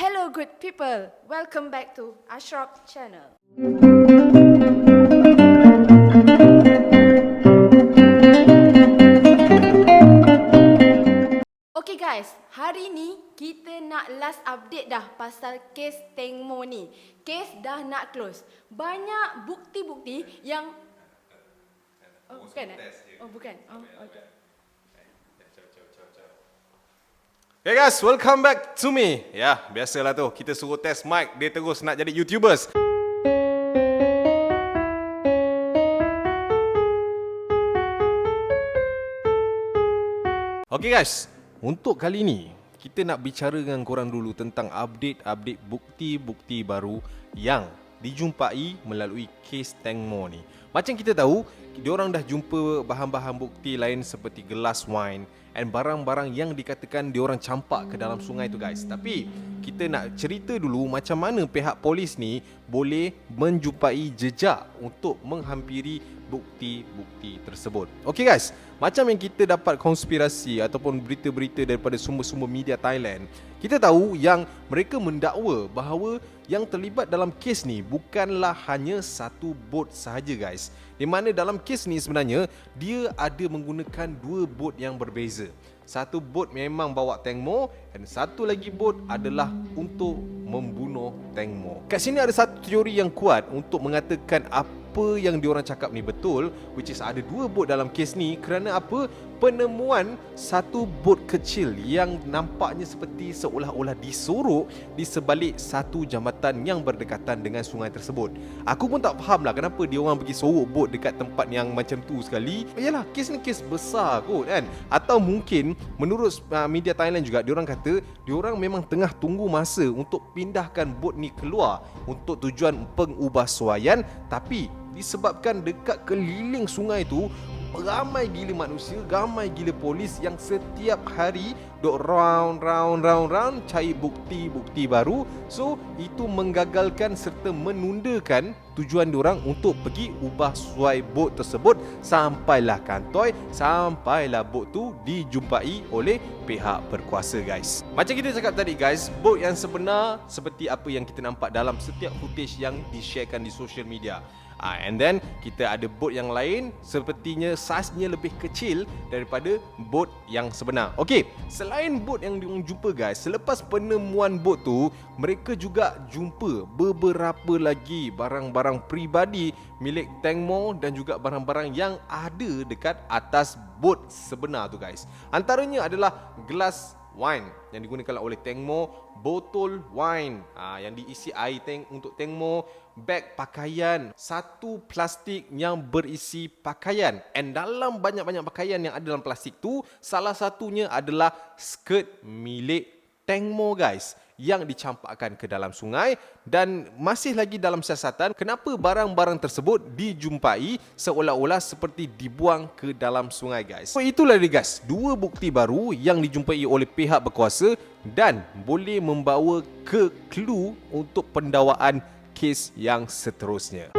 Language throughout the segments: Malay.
Hello good people, welcome back to Ashraf channel. Okay guys, hari ni kita nak last update dah pasal kes Tengmo ni. Kes dah nak close. Banyak bukti-bukti yang bukan Oh bukan. Oh okay. Hey guys, welcome back to me. Ya, biasalah tu, kita suruh test mic, dia terus nak jadi YouTubers. Okay guys, untuk kali ni kita nak bicara dengan korang dulu tentang update bukti-bukti baru yang dijumpai melalui kes Tengmo ni. Macam kita tahu, diorang dah jumpa bahan-bahan bukti lain seperti gelas wine and barang-barang yang dikatakan diorang campak ke dalam sungai tu guys. Tapi kita nak cerita dulu macam mana pihak polis ni boleh menjumpai jejak untuk menghampiri bukti-bukti tersebut. Okay guys, macam yang kita dapat konspirasi ataupun berita-berita daripada sumber-sumber media Thailand, kita tahu yang mereka mendakwa bahawa yang terlibat dalam kes ni bukanlah hanya satu bot sahaja guys. Di mana dalam kes ni sebenarnya dia ada menggunakan dua bot yang berbeza. Satu bot memang bawa Tengmo dan satu lagi bot adalah untuk membunuh Tengmo. Kat sini ada satu teori yang kuat untuk mengatakan apa yang diorang cakap ni betul, which is ada dua bot dalam kes ni kerana apa? Penemuan satu bot kecil yang nampaknya seperti seolah-olah disorok di sebalik satu jambatan yang berdekatan dengan sungai tersebut. Aku pun tak faham lah kenapa dia orang pergi sorok bot dekat tempat yang macam tu sekali. Yalah, kes ni kes besar kot kan. Atau mungkin menurut media Thailand juga, diorang kata diorang memang tengah tunggu masa untuk pindahkan bot ni keluar untuk tujuan pengubahsuaian, tapi disebabkan dekat keliling sungai tu ramai gila manusia, ramai gila polis yang setiap hari duk round cari bukti-bukti baru. So itu menggagalkan serta menundakan tujuan diorang untuk pergi ubah suai bot tersebut sampailah kantoi, sampailah bot tu dijumpai oleh pihak berkuasa guys. Macam kita cakap tadi guys, bot yang sebenar seperti apa yang kita nampak dalam setiap footage yang di-sharekan di social media. And then kita ada bot yang lain sepertinya saiznya lebih kecil daripada bot yang sebenar. Okey, selain bot yang diorang jumpa guys, selepas penemuan bot tu, mereka juga jumpa beberapa lagi barang-barang peribadi milik Tengmo dan juga barang-barang yang ada dekat atas bot sebenar tu guys. Antaranya adalah gelas wine yang digunakan oleh Tengmo, botol wine yang diisi air untuk Tengmo, beg pakaian, satu plastik yang berisi pakaian. And dalam banyak-banyak pakaian yang ada dalam plastik tu, salah satunya adalah skirt milik Tengmo guys, yang dicampakkan ke dalam sungai. Dan masih lagi dalam siasatan, kenapa barang-barang tersebut dijumpai seolah-olah seperti dibuang ke dalam sungai guys. So itulah dia guys, dua bukti baru yang dijumpai oleh pihak berkuasa dan boleh membawa ke clue untuk pendakwaan kes yang seterusnya.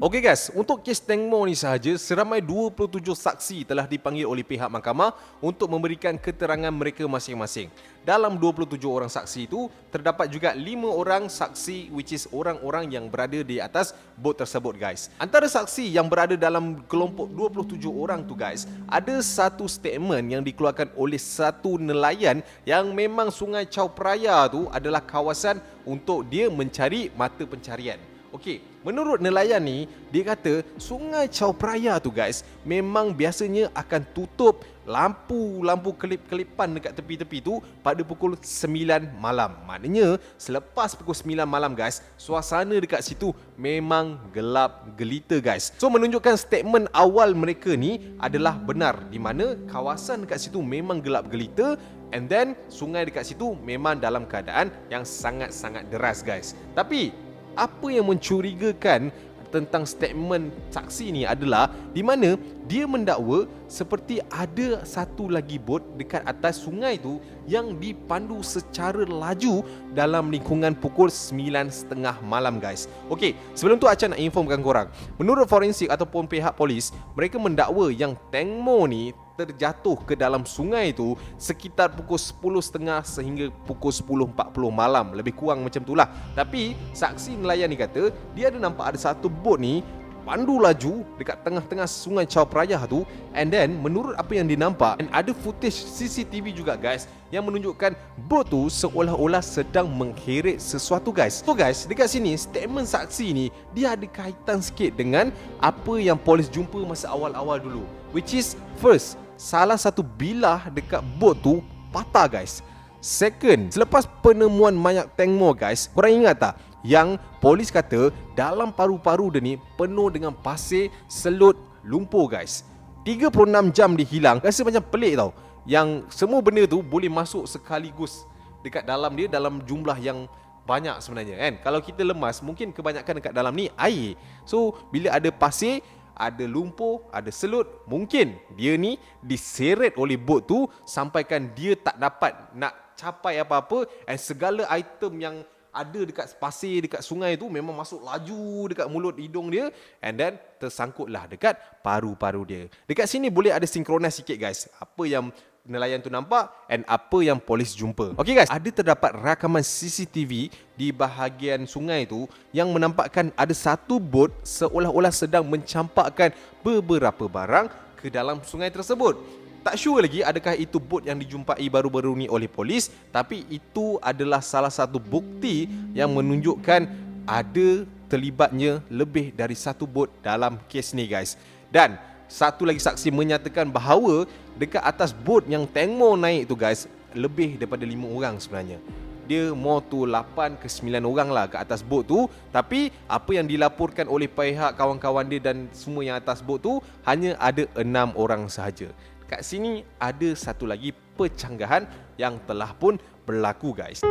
Okey guys, untuk kes Tengmo ni sahaja, seramai 27 saksi telah dipanggil oleh pihak mahkamah untuk memberikan keterangan mereka masing-masing. Dalam 27 orang saksi itu, terdapat juga 5 orang saksi which is orang-orang yang berada di atas bot tersebut guys. Antara saksi yang berada dalam kelompok 27 orang tu guys, ada satu statement yang dikeluarkan oleh satu nelayan yang memang Sungai Chao Phraya tu adalah kawasan untuk dia mencari mata pencarian. Okey, menurut nelayan ni, dia kata Sungai Chao Phraya tu guys memang biasanya akan tutup lampu kelip-kelipan dekat tepi-tepi tu pada pukul 9 malam. Maknanya selepas pukul 9 malam guys, suasana dekat situ memang gelap gelita guys. So menunjukkan statement awal mereka ni adalah benar, di mana kawasan dekat situ memang gelap gelita. And then sungai dekat situ memang dalam keadaan yang sangat-sangat deras guys. Tapi apa yang mencurigakan tentang statement saksi ni adalah di mana dia mendakwa seperti ada satu lagi bot dekat atas sungai tu yang dipandu secara laju dalam lingkungan pukul 9.30 malam guys. Okey, sebelum tu Acha nak informkan korang. Menurut forensik ataupun pihak polis, mereka mendakwa yang Teng Mo ni terjatuh ke dalam sungai itu sekitar pukul 10.30 sehingga pukul 10.40 malam. Lebih kurang macam itulah. Tapi saksi nelayan ni kata dia ada nampak ada satu bot ni pandu laju dekat tengah-tengah sungai Chao Phraya tu, and then menurut apa yang dinampak, and ada footage CCTV juga guys yang menunjukkan bot tu seolah-olah sedang mengheret sesuatu guys. So guys, dekat sini statement saksi ni dia ada kaitan sikit dengan apa yang polis jumpa masa awal-awal dulu, which is first, salah satu bilah dekat bot tu patah guys. Second, selepas penemuan mayat Teng Mo guys, korang ingat tak yang polis kata dalam paru-paru dia ni penuh dengan pasir, selut, lumpur guys. 36 jam dia hilang. Rasa macam pelik tau, yang semua benda tu boleh masuk sekaligus dekat dalam dia dalam jumlah yang banyak sebenarnya kan. Kalau kita lemas, mungkin kebanyakan dekat dalam ni air. So bila ada pasir, ada lumpur, ada selut, mungkin dia ni diseret oleh bot tu sampaikan dia tak dapat nak capai apa-apa, and segala item yang ada dekat pasir, dekat sungai tu memang masuk laju dekat mulut hidung dia, and then tersangkutlah dekat paru-paru dia. Dekat sini boleh ada sinkronis sikit guys, apa yang nelayan tu nampak and apa yang polis jumpa. Okey guys, ada terdapat rakaman CCTV di bahagian sungai tu yang menampakkan ada satu bot seolah-olah sedang mencampakkan beberapa barang ke dalam sungai tersebut. Tak sure lagi adakah itu bot yang dijumpai baru-baru ni oleh polis, tapi itu adalah salah satu bukti yang menunjukkan ada terlibatnya lebih dari satu bot dalam kes ni guys. Dan satu lagi saksi menyatakan bahawa dekat atas bot yang Teng Mo naik tu guys, lebih daripada 5 orang sebenarnya. Dia more to 8 ke 9 orang lah ke atas bot tu. Tapi apa yang dilaporkan oleh pihak kawan-kawan dia dan semua yang atas bot tu, hanya ada 6 orang sahaja. Kat sini ada satu lagi pecanggahan yang telah pun berlaku guys.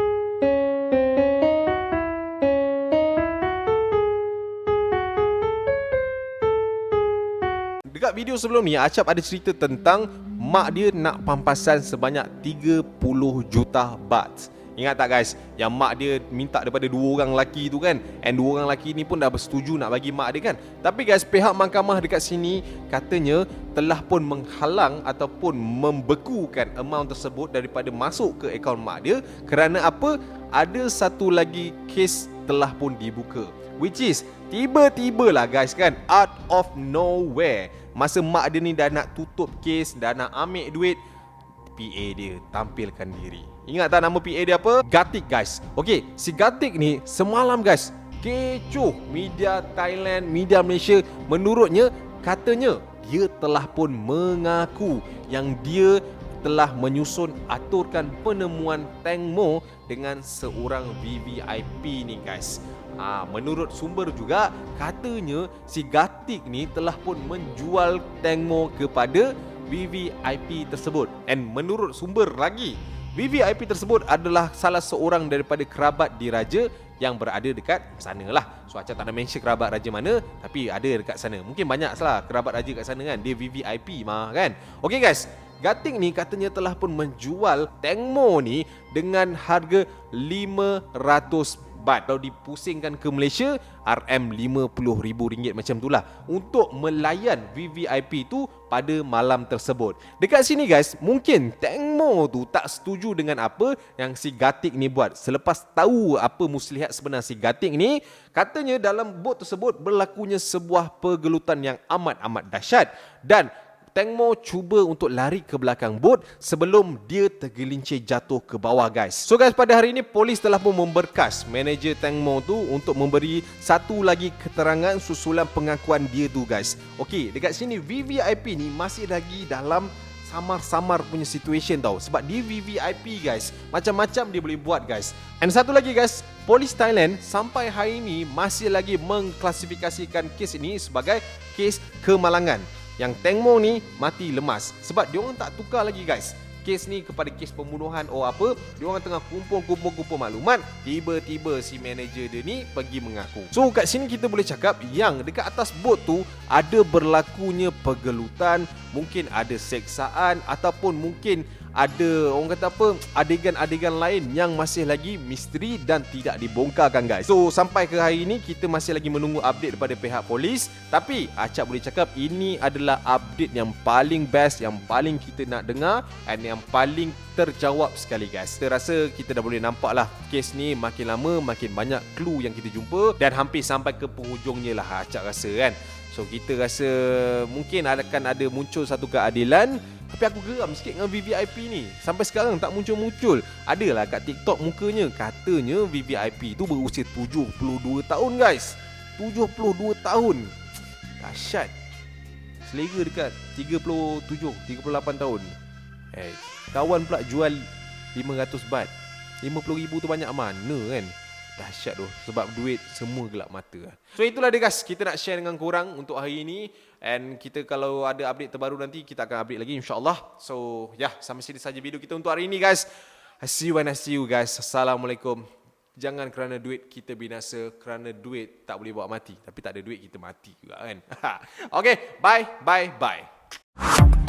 Dekat video sebelum ni, Acap ada cerita tentang mak dia nak pampasan sebanyak 30 juta baht. Ingat tak guys, yang mak dia minta daripada 2 orang lelaki tu kan, and 2 orang lelaki ni pun dah bersetuju nak bagi mak dia kan. Tapi guys, pihak mahkamah dekat sini katanya telah pun menghalang ataupun membekukan amount tersebut daripada masuk ke akaun mak dia. Kerana apa? Ada satu lagi kes telah pun dibuka, which is tiba-tibalah guys kan, out of nowhere, masa mak dia ni dah nak tutup kes, dah nak ambil duit, PA dia tampilkan diri. Ingat tak nama PA dia apa? Gatik guys. Okey, si Gatik ni semalam guys kecoh media Thailand, media Malaysia. Menurutnya, katanya dia telah pun mengaku yang dia telah menyusun aturkan penemuan Teng Mo dengan seorang VVIP ni guys. Menurut sumber juga, katanya si Gatik ni telah pun menjual Teng Mo kepada VVIP tersebut. And menurut sumber lagi, VVIP tersebut adalah salah seorang daripada kerabat diraja yang berada dekat sana lah. So Acah tak nak mention kerabat raja mana, tapi ada dekat sana. Mungkin banyak salah kerabat raja kat sana kan, dia VVIP mah kan. Okay guys, Gatik ni katanya telah pun menjual Teng Mo ni dengan harga 500 baht. Kalau dipusingkan ke Malaysia, RM50,000 macam itulah, untuk melayan VVIP tu pada malam tersebut. Dekat sini guys, mungkin Teng Mo tu tak setuju dengan apa yang si Gatik ni buat. Selepas tahu apa muslihat sebenar si Gatik ni, katanya dalam bot tersebut berlakunya sebuah pergelutan yang amat-amat dahsyat, dan Teng Mo cuba untuk lari ke belakang bot sebelum dia tergelincir jatuh ke bawah guys. So guys, pada hari ini polis telah pun memberkas manager Teng Mo tu untuk memberi satu lagi keterangan susulan pengakuan dia tu guys. Okey, dekat sini VVIP ni masih lagi dalam samar-samar punya situation tau. Sebab dia VVIP guys, macam-macam dia boleh buat guys. And satu lagi guys, polis Thailand sampai hari ini masih lagi mengklasifikasikan kes ini sebagai kes kemalangan. Yang Teng Mo ni mati lemas sebab diorang tak tukar lagi guys kes ni kepada kes pembunuhan or apa. Diorang tengah kumpul maklumat, tiba-tiba si manager dia ni pergi mengaku. So kat sini kita boleh cakap yang dekat atas bot tu ada berlakunya pergelutan, mungkin ada seksaan ataupun mungkin ada orang kata apa, adegan-adegan lain yang masih lagi misteri dan tidak dibongkarkan guys. So sampai ke hari ini kita masih lagi menunggu update daripada pihak polis. Tapi Acap boleh cakap ini adalah update yang paling best, yang paling kita nak dengar dan yang paling terjawab sekali guys. Kita rasa kita dah boleh nampak lah kes ni makin lama makin banyak clue yang kita jumpa dan hampir sampai ke penghujungnya lah Acap rasa kan. So kita rasa mungkin akan ada muncul satu keadilan. Tapi aku geram sikit dengan VVIP ni. Sampai sekarang tak muncul-muncul. Adalah kat TikTok mukanya, katanya VVIP tu berusia 72 tahun guys. 72 tahun. Dahsyat. Selera dekat 37, 38 tahun. Kawan pula jual 500 baht. 50,000 tu banyak mana kan? Dahsyat tu. Sebab duit semua gelap mata. So itulah dia guys, kita nak share dengan korang untuk hari ini. And kita kalau ada update terbaru nanti, kita akan update lagi insyaAllah. So sampai sini saja video kita untuk hari ini guys. I see you when I see you guys. Assalamualaikum. Jangan kerana duit kita binasa, kerana duit tak boleh bawa mati. Tapi tak ada duit kita mati juga kan. Okay, bye.